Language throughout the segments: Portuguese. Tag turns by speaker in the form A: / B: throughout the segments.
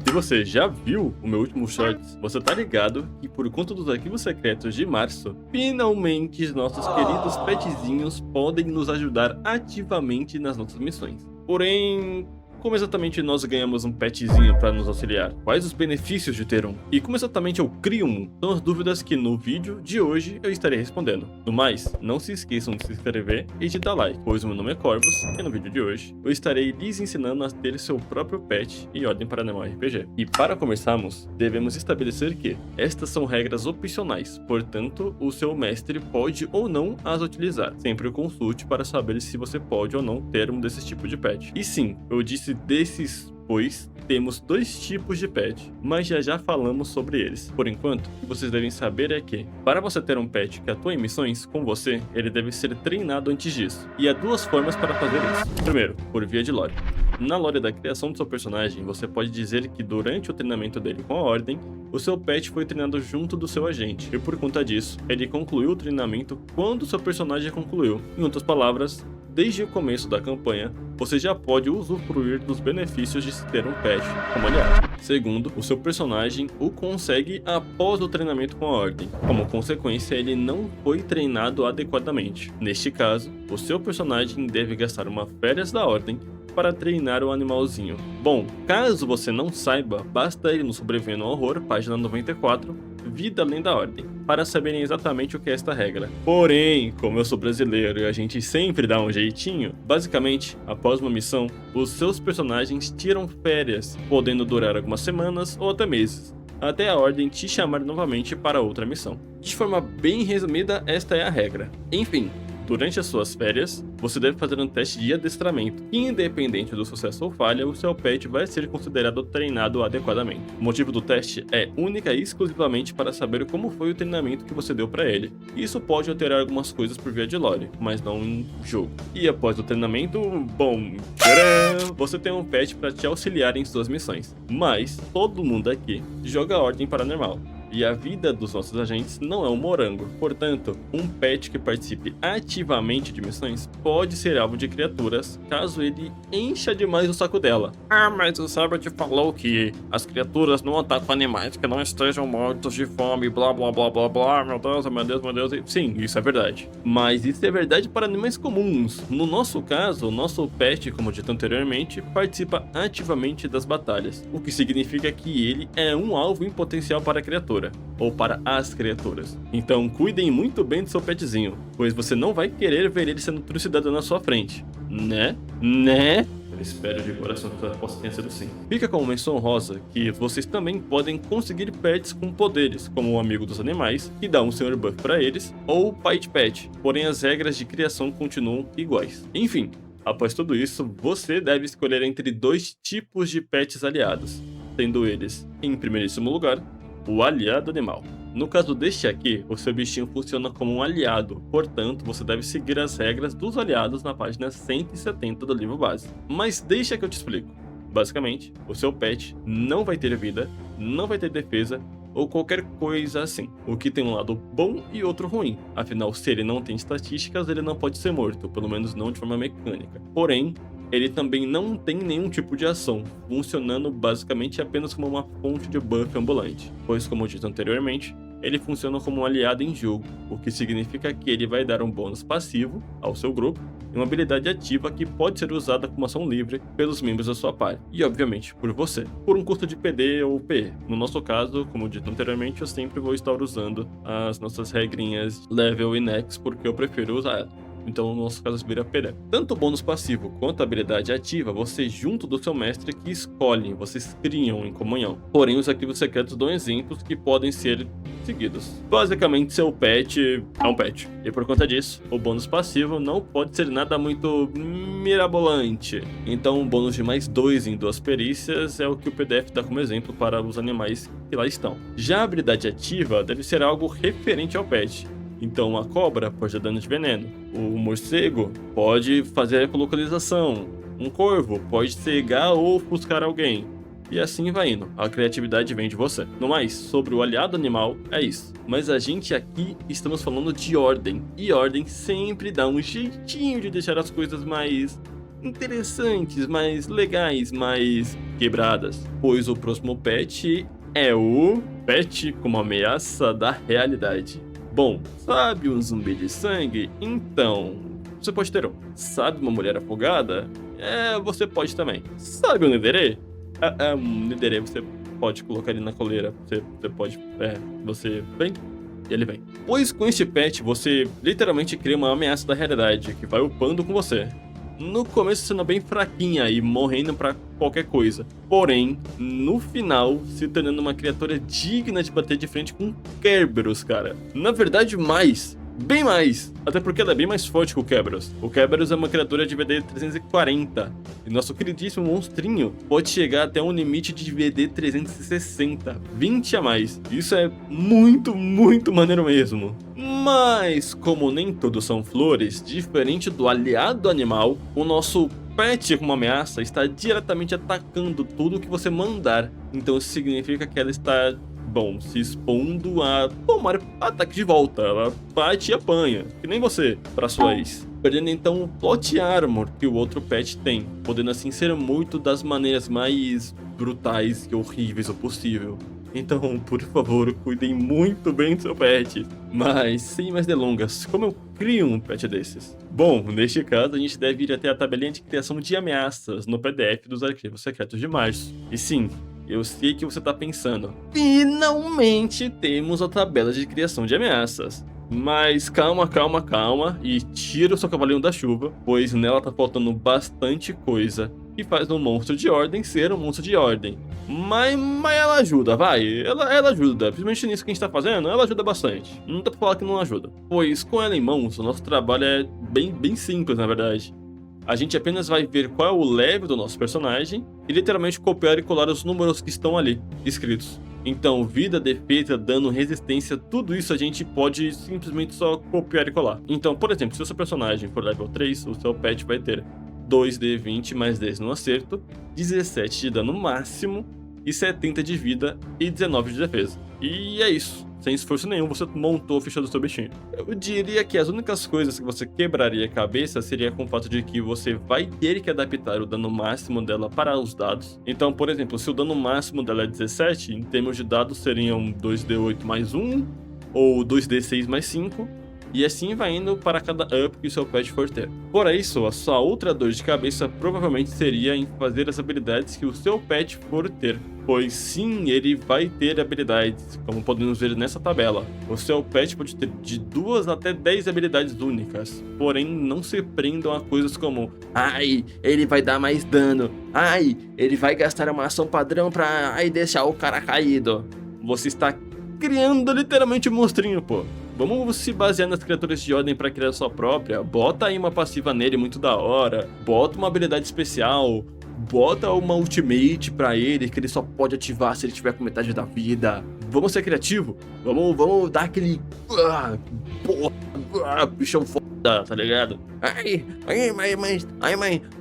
A: Se você já viu o meu último Shorts, você tá ligado que por conta dos arquivos secretos de março, finalmente nossos queridos petzinhos podem nos ajudar ativamente nas nossas missões. Porém, como exatamente nós ganhamos um petzinho para nos auxiliar? Quais os benefícios de ter um? E como exatamente eu crio um? São as dúvidas que no vídeo de hoje eu estarei respondendo. No mais, não se esqueçam de se inscrever e de dar like, pois o meu nome é Corvus e no vídeo de hoje eu estarei lhes ensinando a ter seu próprio pet em Ordem Paranormal RPG. E para começarmos, devemos estabelecer que estas são regras opcionais, portanto, o seu mestre pode ou não as utilizar. Sempre consulte para saber se você pode ou não ter um desses tipos de pet. E sim, eu disse desses, pois temos dois tipos de pet, mas já falamos sobre eles. Por enquanto, o que vocês devem saber é que, para você ter um pet que atua em missões com você, ele deve ser treinado antes disso. E há duas formas para fazer isso. Primeiro, por via de lore. Na lore da criação do seu personagem, você pode dizer que durante o treinamento dele com a Ordem, o seu pet foi treinado junto do seu agente, e por conta disso, ele concluiu o treinamento quando o seu personagem concluiu. Em outras palavras, desde o começo da campanha, você já pode usufruir dos benefícios de se ter um pet como aliado. Segundo, o seu personagem o consegue após o treinamento com a Ordem. Como consequência, ele não foi treinado adequadamente. Neste caso, o seu personagem deve gastar uma férias da Ordem para treinar o animalzinho. Bom, caso você não saiba, basta ir no Sobrevivendo ao Horror, página 94, Vida Além da Ordem, para saberem exatamente o que é esta regra. Porém, como eu sou brasileiro e a gente sempre dá um jeitinho, basicamente, após uma missão, os seus personagens tiram férias, podendo durar algumas semanas ou até meses, até a Ordem te chamar novamente para outra missão. De forma bem resumida, esta é a regra. Enfim, durante as suas férias, você deve fazer um teste de adestramento, e independente do sucesso ou falha, o seu pet vai ser considerado treinado adequadamente. O motivo do teste é única e exclusivamente para saber como foi o treinamento que você deu para ele. Isso pode alterar algumas coisas por via de lore, mas não em jogo. E após o treinamento, bom, tcharam, você tem um pet para te auxiliar em suas missões. Mas todo mundo aqui joga Ordem Paranormal. E a vida dos nossos agentes não é um morango. Portanto, um pet que participe ativamente de missões pode ser alvo de criaturas caso ele encha demais o saco dela. Ah, mas o Sabbath falou que as criaturas não atacam animais que não estejam mortos de fome, blá blá blá blá blá, meu Deus, meu Deus, meu Deus. Sim, isso é verdade. Mas isso é verdade para animais comuns. No nosso caso, o nosso pet, como dito anteriormente, participa ativamente das batalhas, o que significa que ele é um alvo em potencial para a criatura, ou para as criaturas. Então cuidem muito bem do seu petzinho, pois você não vai querer ver ele sendo trucidado na sua frente, né? Eu espero de coração que possa ter sido sim. Fica como menção honrosa que vocês também podem conseguir pets com poderes, como o amigo dos animais, que dá um senhor buff para eles, ou o Pet Pet, porém as regras de criação continuam iguais. Enfim, após tudo isso, você deve escolher entre dois tipos de pets aliados, sendo eles, em primeiríssimo lugar, o aliado animal. No caso deste aqui, o seu bichinho funciona como um aliado, portanto você deve seguir as regras dos aliados na página 170 do livro base. Mas deixa que eu te explico. Basicamente, o seu pet não vai ter vida, não vai ter defesa ou qualquer coisa assim, o que tem um lado bom e outro ruim. Afinal, se ele não tem estatísticas, ele não pode ser morto, pelo menos não de forma mecânica. Porém, ele também não tem nenhum tipo de ação, funcionando basicamente apenas como uma fonte de buff ambulante, pois como dito anteriormente, ele funciona como um aliado em jogo, o que significa que ele vai dar um bônus passivo ao seu grupo e uma habilidade ativa que pode ser usada como ação livre pelos membros da sua party, e obviamente por você, por um custo de PD ou PE. No nosso caso, como dito anteriormente, eu sempre vou estar usando as nossas regrinhas level e nex porque eu prefiro usar ela. Então no nosso caso vira PD. Tanto o bônus passivo quanto a habilidade ativa, você junto do seu mestre que escolhem, vocês criam em comunhão. Porém, os arquivos secretos dão exemplos que podem ser seguidos. Basicamente, seu pet é um pet. E por conta disso, o bônus passivo não pode ser nada muito mirabolante. Então, um bônus de mais 2 em 2 perícias é o que o PDF dá como exemplo para os animais que lá estão. Já a habilidade ativa deve ser algo referente ao pet. Então a cobra pode dar dano de veneno, o morcego pode fazer ecolocalização, um corvo pode cegar ou ofuscar alguém, e assim vai indo, a criatividade vem de você. No mais, sobre o aliado animal, é isso. Mas a gente aqui estamos falando de ordem, e ordem sempre dá um jeitinho de deixar as coisas mais interessantes, mais legais, mais quebradas. Pois o próximo pet é o pet como ameaça da realidade. Bom, sabe um zumbi de sangue? Então, você pode ter um. Sabe uma mulher afogada? Você pode também. Sabe um Nenderê? Um Nenderê você pode colocar ele na coleira. Você pode... você vem e ele vem. Pois com este pet, você literalmente cria uma ameaça da realidade que vai upando com você. No começo sendo bem fraquinha e morrendo pra qualquer coisa. Porém, no final, se tornando uma criatura digna de bater de frente com Kerberos, cara. Na verdade, mais. Bem mais. Até porque ela é bem mais forte que o Kerberos. O Kerberos é uma criatura de VD 340. E nosso queridíssimo monstrinho pode chegar até um limite de VD 360. 20 a mais. Isso é muito, muito maneiro mesmo. Mas, como nem todos são flores, diferente do aliado animal, o nosso pet como ameaça está diretamente atacando tudo que você mandar. Então isso significa que ela está, bom, se expondo a tomar ataque de volta. Ela bate e apanha, que nem você, para sua ex. Perdendo então o plot armor que o outro pet tem, podendo assim ser muito das maneiras mais brutais e horríveis o possível. Então, por favor, cuidem muito bem do seu pet. Mas, sem mais delongas, como eu crio um pet desses? Bom, neste caso, a gente deve ir até a tabelinha de criação de ameaças no PDF dos arquivos secretos de março. E sim, eu sei que você tá pensando, finalmente temos a tabela de criação de ameaças. Mas calma, calma, calma e tira o seu cavalinho da chuva, pois nela tá faltando bastante coisa que faz um monstro de ordem ser um monstro de ordem. Mas ela ajuda, vai, ela ajuda, principalmente nisso que a gente tá fazendo, ela ajuda bastante. Não dá pra falar que não ajuda. Pois com ela em mãos, o nosso trabalho é bem simples, na verdade. A gente apenas vai ver qual é o level do nosso personagem e literalmente copiar e colar os números que estão ali, escritos. Então, vida, defesa, dano, resistência, tudo isso a gente pode simplesmente só copiar e colar. Então, por exemplo, se o seu personagem for level 3, o seu pet vai ter 2d20 mais 10 no acerto, 17 de dano máximo, e 70 de vida e 19 de defesa. E é isso. Sem esforço nenhum, você montou a ficha do seu bichinho. Eu diria que as únicas coisas que você quebraria a cabeça seria com o fato de que você vai ter que adaptar o dano máximo dela para os dados. Então, por exemplo, se o dano máximo dela é 17, em termos de dados seriam 2d8 mais 1, ou 2d6 mais 5, e assim vai indo para cada up que o seu pet for ter. Por isso, a sua outra dor de cabeça provavelmente seria em fazer as habilidades que o seu pet for ter. Pois sim, ele vai ter habilidades, como podemos ver nessa tabela. O seu pet pode ter de 2 até 10 habilidades únicas. Porém, não se prendam a coisas como ai, ele vai dar mais dano. Ai, ele vai gastar uma ação padrão pra deixar o cara caído. Você está criando literalmente um monstrinho, pô. Vamos se basear nas criaturas de ordem pra criar sua própria. Bota aí uma passiva nele muito da hora. Bota uma habilidade especial. Bota uma ultimate pra ele que ele só pode ativar se ele tiver com metade da vida. Vamos ser criativo. Vamos dar aquele... bichão foda, tá ligado?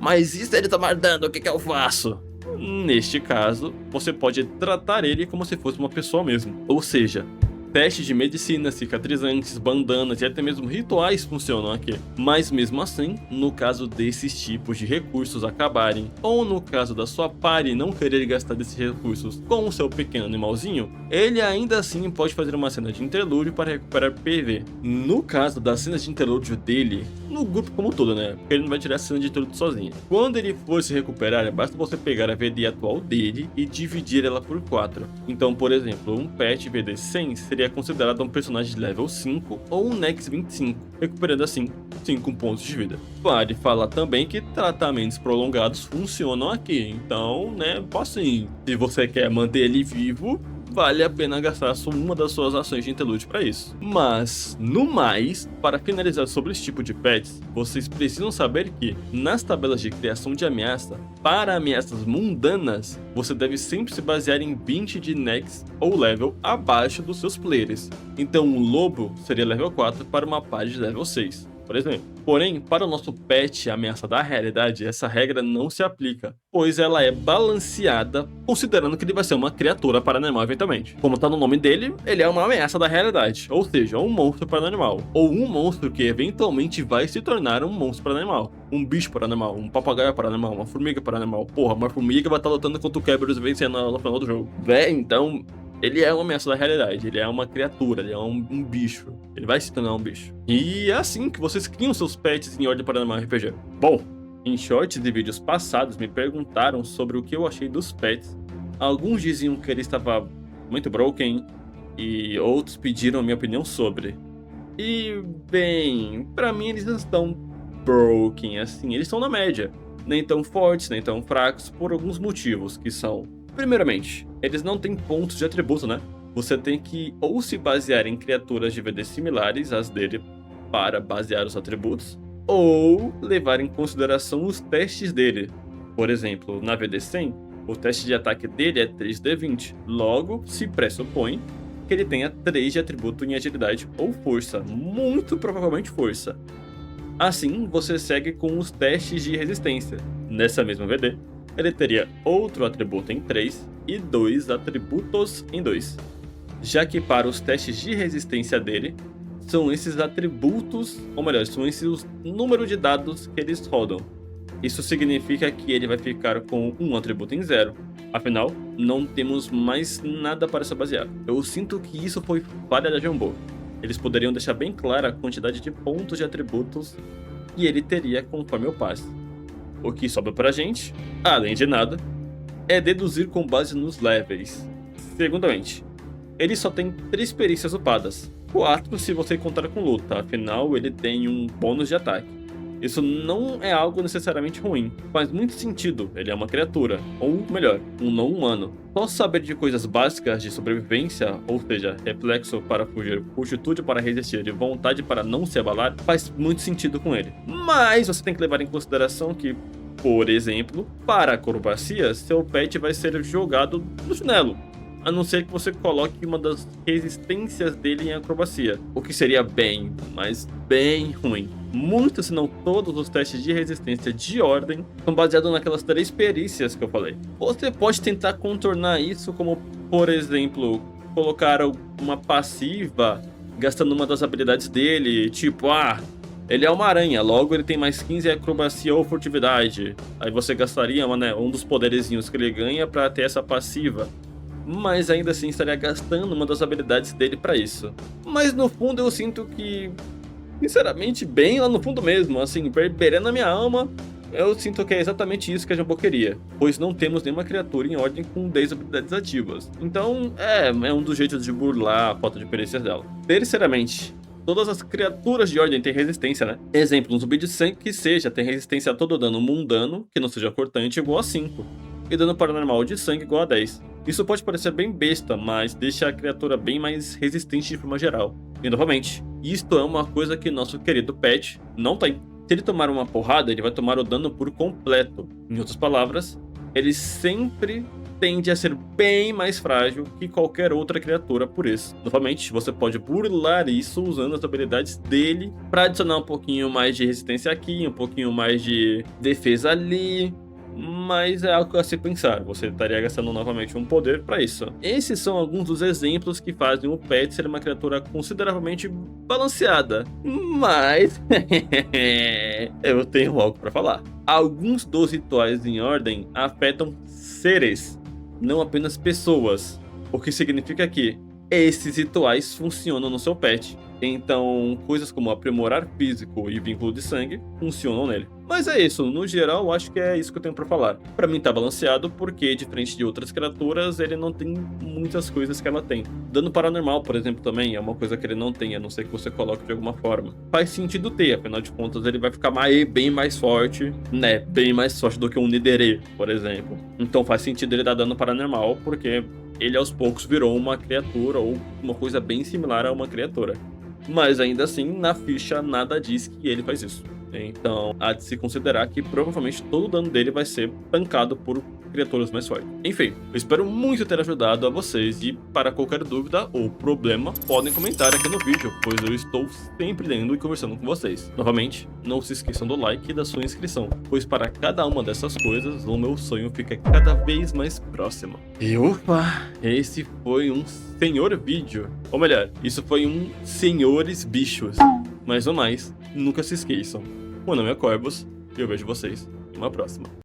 A: Mas e se ele tomar dano, o que eu faço? Neste caso, você pode tratar ele como se fosse uma pessoa mesmo. Ou seja, testes de medicina, cicatrizantes, bandanas e até mesmo rituais funcionam aqui. Mas mesmo assim, no caso desses tipos de recursos acabarem, ou no caso da sua party não querer gastar desses recursos com o seu pequeno animalzinho, ele ainda assim pode fazer uma cena de interlúdio para recuperar PV. No caso das cenas de interlúdio dele, no grupo como um todo, né? Porque ele não vai tirar a cena de interlúdio sozinho. Quando ele for se recuperar, basta você pegar a VD atual dele e dividir ela por 4. Então, por exemplo, um pet VD 100 seria considerado um personagem de level 5 ou um Nex 25, recuperando assim 5 pontos de vida. Vale falar também que tratamentos prolongados funcionam aqui, então, né, assim, se você quer manter ele vivo, vale a pena gastar uma das suas ações de interlúdio para isso. Mas, no mais, para finalizar sobre esse tipo de pets, vocês precisam saber que, nas tabelas de criação de ameaça, para ameaças mundanas, você deve sempre se basear em 20 de Nex ou level abaixo dos seus players. Então, um lobo seria level 4 para uma party de level 6. por exemplo. Porém, para o nosso pet ameaça da realidade, essa regra não se aplica, pois ela é balanceada considerando que ele vai ser uma criatura paranormal eventualmente. Como tá no nome dele, ele é uma ameaça da realidade, ou seja, um monstro paranormal, ou um monstro que eventualmente vai se tornar um monstro paranormal, um bicho paranormal, um papagaio paranormal, uma formiga paranormal. Porra, uma formiga vai estar lutando contra o Kerberos e vencendo no final do jogo. Então, ele é uma ameaça da realidade, ele é uma criatura, ele é um bicho. Ele vai se tornar um bicho. E é assim que vocês criam seus pets em Ordem Paranormal RPG. Bom, em shorts e vídeos passados me perguntaram sobre o que eu achei dos pets. Alguns diziam que ele estava muito broken e outros pediram a minha opinião sobre. E, bem, pra mim eles não estão broken assim, eles estão na média. Nem tão fortes, nem tão fracos, por alguns motivos, que são... Primeiramente, eles não têm pontos de atributo, né? Você tem que ou se basear em criaturas de VD similares às dele para basear os atributos, ou levar em consideração os testes dele. Por exemplo, na VD 100, o teste de ataque dele é 3d20, logo se pressupõe que ele tenha 3 de atributo em agilidade ou força, muito provavelmente força. Assim, você segue com os testes de resistência. Nessa mesma VD, ele teria outro atributo em 3 e 2 atributos em 2. Já que para os testes de resistência dele, são esses atributos, ou melhor, são esses o número de dados que eles rodam. Isso significa que ele vai ficar com um atributo em 0. Afinal, não temos mais nada para se basear. Eu sinto que isso foi falha da Jumbo. Eles poderiam deixar bem clara a quantidade de pontos de atributos que ele teria conforme o passe. O que sobra pra gente, além de nada, é deduzir com base nos levels. Segundamente, ele só tem 3 perícias upadas, 4 se você contar com luta, afinal ele tem um bônus de ataque. Isso não é algo necessariamente ruim, faz muito sentido, ele é uma criatura, ou melhor, um não humano. Só saber de coisas básicas de sobrevivência, ou seja, reflexo para fugir, fortitude para resistir e vontade para não se abalar, faz muito sentido com ele. Mas você tem que levar em consideração que, por exemplo, para acrobacia, seu pet vai ser jogado no chinelo, a não ser que você coloque uma das resistências dele em acrobacia, o que seria bem, mas bem ruim. Muitos, se não todos, os testes de resistência de ordem são baseados naquelas 3 perícias que eu falei. Você pode tentar contornar isso como, por exemplo, colocar uma passiva gastando uma das habilidades dele, tipo, ele é uma aranha, logo ele tem mais 15 em acrobacia ou furtividade. Aí você gastaria um dos poderezinhos que ele ganha para ter essa passiva. Mas ainda assim estaria gastando uma das habilidades dele para isso. Mas no fundo eu sinto que, sinceramente, bem lá no fundo mesmo, assim, beberando a minha alma, eu sinto que é exatamente isso que a Jumbo queria, pois não temos nenhuma criatura em ordem com 10 habilidades ativas. Então, é um dos jeitos de burlar a falta de perícias dela. Terceiramente, todas as criaturas de ordem têm resistência, né? Exemplo, um zumbi de sangue que seja, tem resistência a todo dano mundano, que não seja cortante, igual a 5. E dano paranormal de sangue igual a 10. Isso pode parecer bem besta, mas deixa a criatura bem mais resistente de forma geral. E novamente, isto é uma coisa que nosso querido pet não tem. Se ele tomar uma porrada, ele vai tomar o dano por completo. Em outras palavras, ele sempre tende a ser bem mais frágil que qualquer outra criatura por isso. Novamente, você pode burlar isso usando as habilidades dele para adicionar um pouquinho mais de resistência aqui, um pouquinho mais de defesa ali. Mas é algo a se pensar, você estaria gastando novamente um poder para isso. Esses são alguns dos exemplos que fazem o pet ser uma criatura consideravelmente balanceada. Mas eu tenho algo para falar. Alguns dos rituais em ordem afetam seres, não apenas pessoas. O que significa que esses rituais funcionam no seu pet. Então, coisas como aprimorar físico e vínculo de sangue funcionam nele. Mas é isso, no geral, acho que é isso que eu tenho pra falar. Pra mim tá balanceado porque, diferente de outras criaturas, ele não tem muitas coisas que ela tem. Dano paranormal, por exemplo, também é uma coisa que ele não tem, a não ser que você coloque de alguma forma. Faz sentido ter, afinal de contas, ele vai ficar bem mais forte, né? Bem mais forte do que um Nidere, por exemplo. Então faz sentido ele dar dano paranormal, porque ele aos poucos virou uma criatura ou uma coisa bem similar a uma criatura. Mas ainda assim, na ficha nada diz que ele faz isso. Então, há de se considerar que provavelmente todo o dano dele vai ser tancado por criaturas mais fortes. Enfim, eu espero muito ter ajudado a vocês e para qualquer dúvida ou problema, podem comentar aqui no vídeo, pois eu estou sempre lendo e conversando com vocês. Novamente, não se esqueçam do like e da sua inscrição, pois para cada uma dessas coisas, o meu sonho fica cada vez mais próximo. E ufa, esse foi um senhor vídeo. Ou melhor, isso foi um senhores bichos. Mas no mais, nunca se esqueçam. Meu nome é Corvus e eu vejo vocês numa próxima.